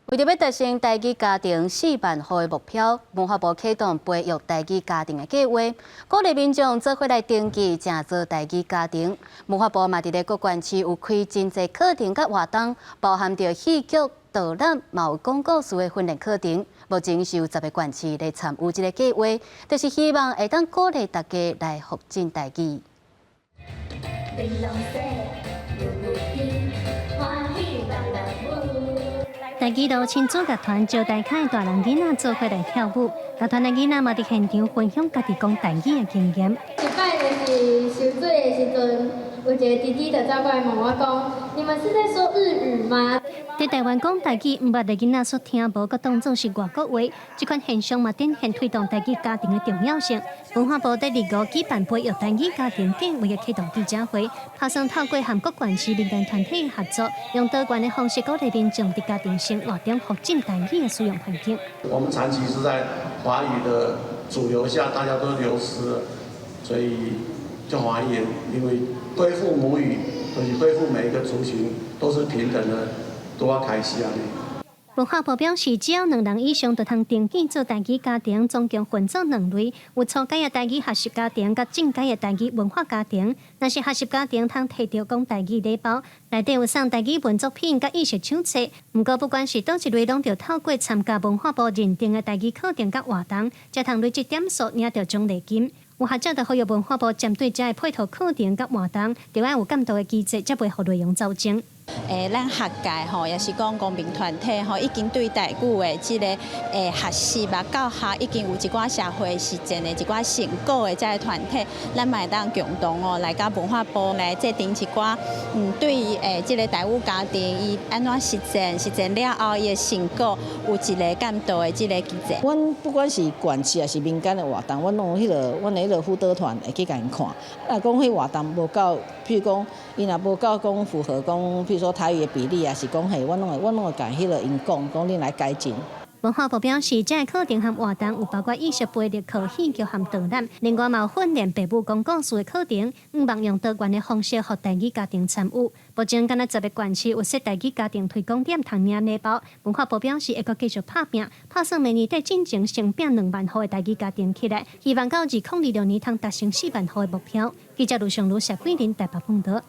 为着要达成台语家庭4万户的目标，文化部启动培育台语家庭的计划，鼓励民众做伙来登记成做台语家庭。文化部嘛伫咧各县市有开真侪课程甲活动，包含着戏剧、导览、嘛有讲故事的训练课程。目前是有10个县市来参与这个计划，就是希望会当鼓励大家来发展台语。台语路亲子乐团招待凯大人囡仔做伙来跳舞，乐团的囡仔嘛伫现场分享家己讲台语的经验。一摆就是受水的时阵，有一个弟弟就走过来问我讲：“你们是在说日语吗？”在台湾讲台语，毋捌的囡仔所听无，佮当作是外国话。这款现象嘛，展现推动台语家庭的重要性。文化部在2月举办培育台语家庭计划的启动记者会，打算透过韩国县市民间团体的合作，用多元的方式鼓励民众伫家庭生活中发展台语的使用环境。我们长期是在华语的主流下，大家都流失了，所以就怀疑，因为恢复母语，所以恢复每一个族群都是平等的。都要开始啊！文化部表示，只要2人以上，就通登记做台语家庭，总共分做2类，有初阶的台语学习家庭，甲正阶的台语文化家庭。若是学习家庭，通摕到讲台语礼包，内底有送台语文作品甲意识手册。毋过，不管是倒一类，拢要透过参加文化部认定的台语课程甲活动，才通累积点数，领到奖励金。有学者就呼吁文化部针对这配套课程甲活动，就要有监督的机制，才袂互内容走精。咱学界吼，也是讲公民团体吼，已经对台语的这个学习吧、教学已经有一寡社会实践的一寡成果的这个团体，咱嘛会当共同哦来甲文化部来制定一寡对这个台语家庭伊安怎实践了后伊的成果有一个监督的这个机制。阮不管是县市还是民间的活动，阮拢有阮的辅导团会去甲因看。啊，讲迄活动无够，譬如讲伊若无够讲符合讲，譬如说台语的比例啊，是讲嘿，阮拢会甲迄个因讲恁来改进。文化部表示，这个课程和活动有包括意识培育课、戏剧和导览，另外嘛有训练父母讲故事的课程，望用多元的方式和台语家庭参与。目前，敢若10个县市有设台语家庭推广点，通领礼包。文化部表示，会阁继续拍拼，打算明年底进前成并2万户的台语家庭起来，希望到2026年通达成4万户的目标。记者卢尚如、谢桂林台北报道。